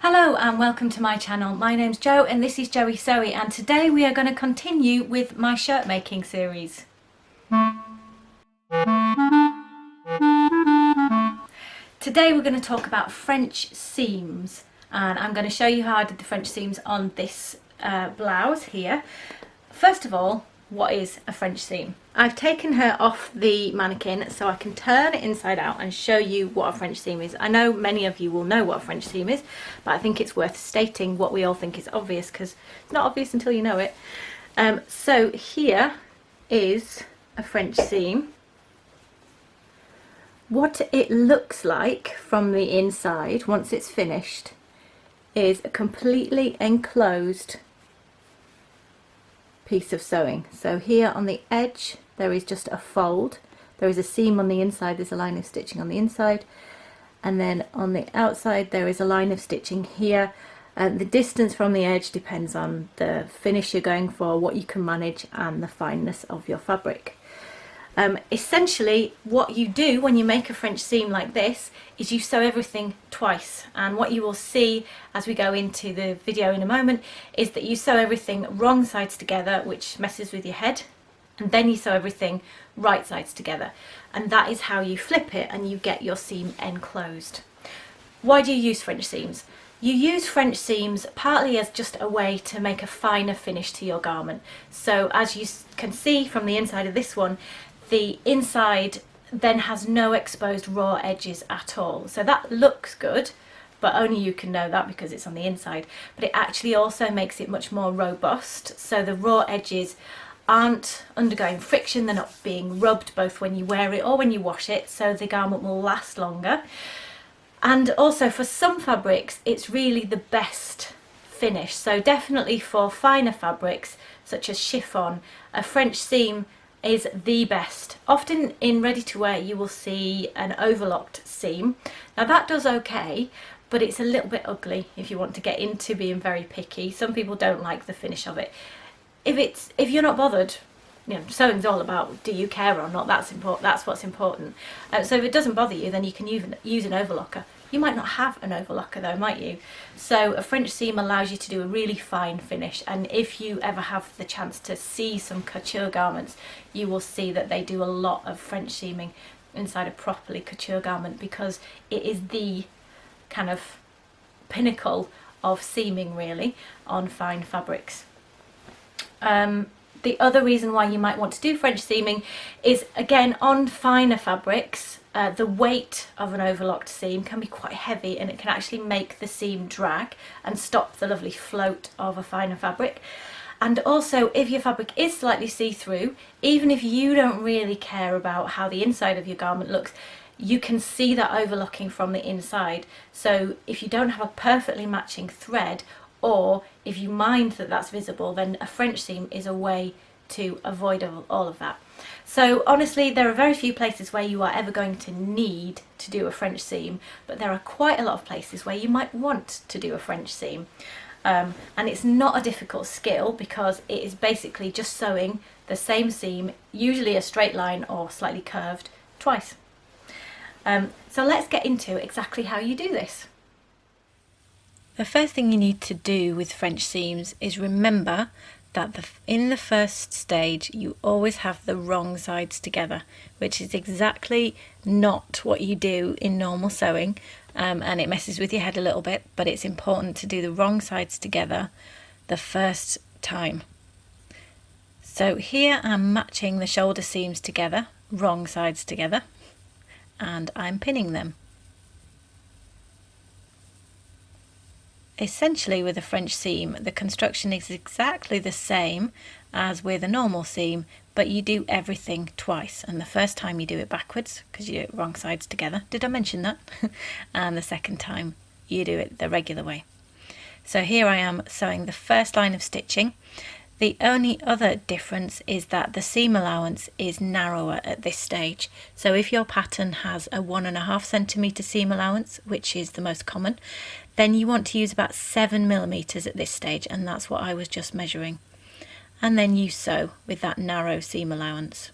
Hello and welcome to my channel. My name's Jo and this is Joey Sewy, and today we are going to continue with my shirt making series. Today we're going to talk about French seams, and I'm going to show you how I did the French seams on this blouse here. First of all, what is a French seam? I've taken her off the mannequin so I can turn it inside out and show you what a French seam is. I know many of you will know what a French seam is, but I think it's worth stating what we all think is obvious, because it's not obvious until you know it. So here is a French seam. What it looks like from the inside once it's finished is a completely enclosed piece of sewing. So here on the edge there is just a fold, there is a seam on the inside, there's a line of stitching on the inside, and then on the outside there is a line of stitching here. The distance from the edge depends on the finish you're going for, what you can manage, and the fineness of your fabric. Essentially what you do when you make a French seam like this is you sew everything twice, and what you will see as we go into the video in a moment is that you sew everything wrong sides together, which messes with your head, and then you sew everything right sides together, and that is how you flip it and you get your seam enclosed. Why do you use French seams? You use French seams partly as just a way to make a finer finish to your garment. So as you can see from the inside of this one, the inside then has no exposed raw edges at all. So that looks good, but only you can know that because it's on the inside. But it actually also makes it much more robust. So the raw edges aren't undergoing friction, they're not being rubbed both when you wear it or when you wash it, so the garment will last longer. And also for some fabrics, it's really the best finish. So definitely for finer fabrics, such as chiffon, a French seam is the best. Often in ready to wear you will see an overlocked seam. Now that does okay, but it's a little bit ugly if you want to get into being very picky. Some people don't like the finish of it. If you're not bothered, you know, sewing's all about do you care or not. That's important. That's what's important. So if it doesn't bother you, then you can use an overlocker. You might not have an overlocker though, might you? So a French seam allows you to do a really fine finish, and if you ever have the chance to see some couture garments, you will see that they do a lot of French seaming inside a properly couture garment, because it is the kind of pinnacle of seaming really on fine fabrics. The other reason why you might want to do French seaming is, again, on finer fabrics, the weight of an overlocked seam can be quite heavy, and it can actually make the seam drag and stop the lovely float of a finer fabric. And also, if your fabric is slightly see-through, even if you don't really care about how the inside of your garment looks, you can see that overlocking from the inside. So if you don't have a perfectly matching thread, or if you mind that that's visible, then a French seam is a way to avoid all of that. So honestly, there are very few places where you are ever going to need to do a French seam, but there are quite a lot of places where you might want to do a French seam. And it's not a difficult skill, because it is basically just sewing the same seam, usually a straight line or slightly curved, twice. So let's get into exactly how you do this. The first thing you need to do with French seams is remember that in the first stage you always have the wrong sides together, which is exactly not what you do in normal sewing, and it messes with your head a little bit, but it's important to do the wrong sides together the first time. So here I'm matching the shoulder seams together, wrong sides together, and I'm pinning them. Essentially with a French seam, the construction is exactly the same as with a normal seam, but you do everything twice, and the first time you do it backwards because you do it wrong sides together. Did I mention that? And the second time you do it the regular way. So here I am sewing the first line of stitching. The only other difference is that the seam allowance is narrower at this stage. So if your pattern has a 1.5 centimetre seam allowance, which is the most common, then you want to use about 7 millimeters at this stage, and that's what I was just measuring. And then you sew with that narrow seam allowance.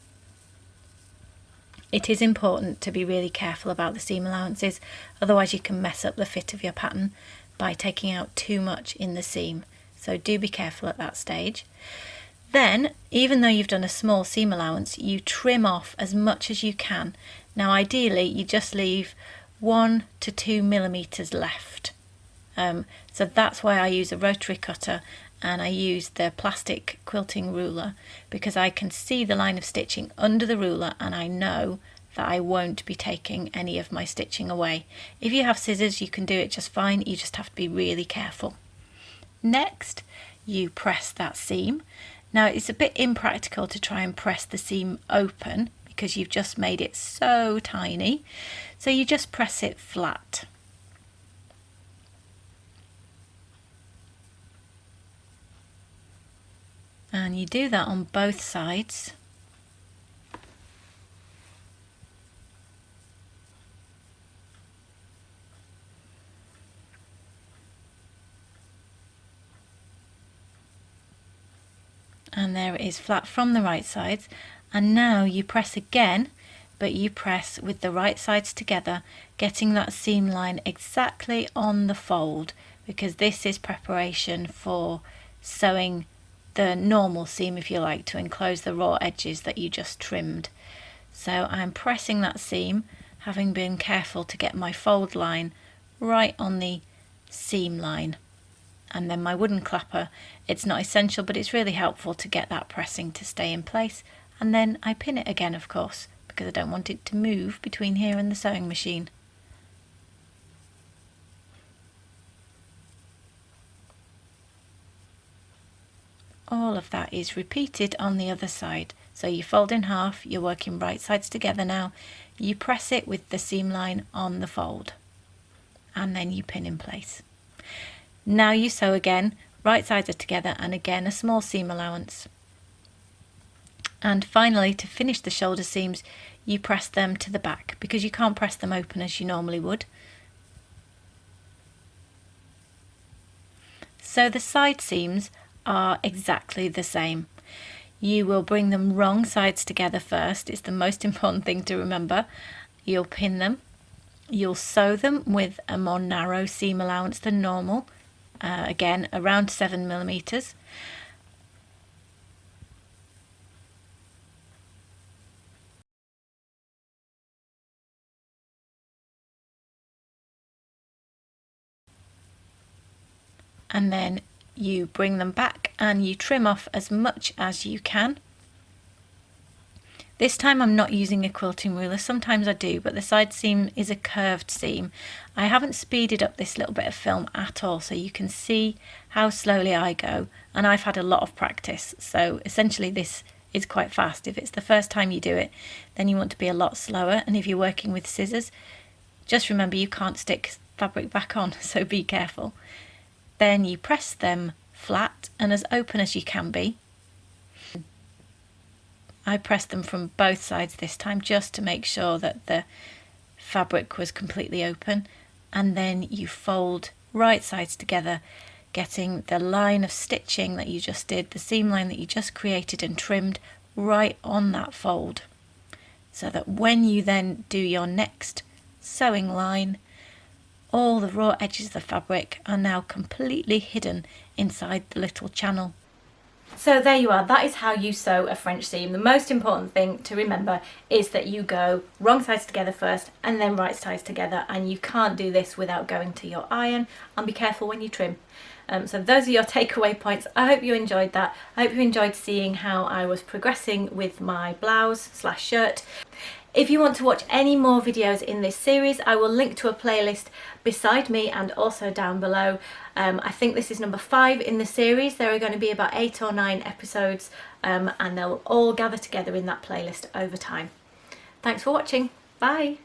It is important to be really careful about the seam allowances, otherwise you can mess up the fit of your pattern. by taking out too much in the seam. So do be careful at that stage. Then, even though you've done a small seam allowance, you trim off as much as you can. Now ideally you just leave 1 to 2 millimeters left. So that's why I use a rotary cutter and I use the plastic quilting ruler, because I can see the line of stitching under the ruler and I know that I won't be taking any of my stitching away. If you have scissors you can do it just fine, you just have to be really careful. Next, you press that seam. Now it's a bit impractical to try and press the seam open because you've just made it so tiny, so you just press it flat. And you do that on both sides. And there it is flat from the right sides. And now you press again, but you press with the right sides together, getting that seam line exactly on the fold, because this is preparation for sewing the normal seam, if you like, to enclose the raw edges that you just trimmed. So I'm pressing that seam, having been careful to get my fold line right on the seam line. And then my wooden clapper, it's not essential, but it's really helpful to get that pressing to stay in place. And then I pin it again, of course, because I don't want it to move between here and the sewing machine. All of that is repeated on the other side. So you fold in half, you're working right sides together now, you press it with the seam line on the fold, and then you pin in place. Now you sew again, right sides are together, and again a small seam allowance. And finally, to finish the shoulder seams, you press them to the back, because you can't press them open as you normally would. So the side seams are exactly the same. You will bring them wrong sides together first. It's the most important thing to remember. You'll pin them. You'll sew them with a more narrow seam allowance than normal. Again, around 7 millimeters. And then you bring them back and you trim off as much as you can. This time I'm not using a quilting ruler, sometimes I do, but the side seam is a curved seam. I haven't speeded up this little bit of film at all, so you can see how slowly I go, and I've had a lot of practice, so essentially this is quite fast. If it's the first time you do it, then you want to be a lot slower, and if you're working with scissors, just remember you can't stick fabric back on, so be careful. Then you press them flat and as open as you can be. I pressed them from both sides this time just to make sure that the fabric was completely open, and then you fold right sides together, getting the line of stitching that you just did, the seam line that you just created and trimmed, right on that fold, so that when you then do your next sewing line, all the raw edges of the fabric are now completely hidden inside the little channel. So there you are, that is how you sew a French seam. The most important thing to remember is that you go wrong sides together first and then right sides together, and you can't do this without going to your iron, and be careful when you trim. So those are your takeaway points. I hope you enjoyed that. I hope you enjoyed seeing how I was progressing with my blouse / shirt. If you want to watch any more videos in this series, I will link to a playlist beside me and also down below. I think this is number 5 in the series. There are going to be about 8 or 9 episodes, and they'll all gather together in that playlist over time. Thanks for watching. Bye.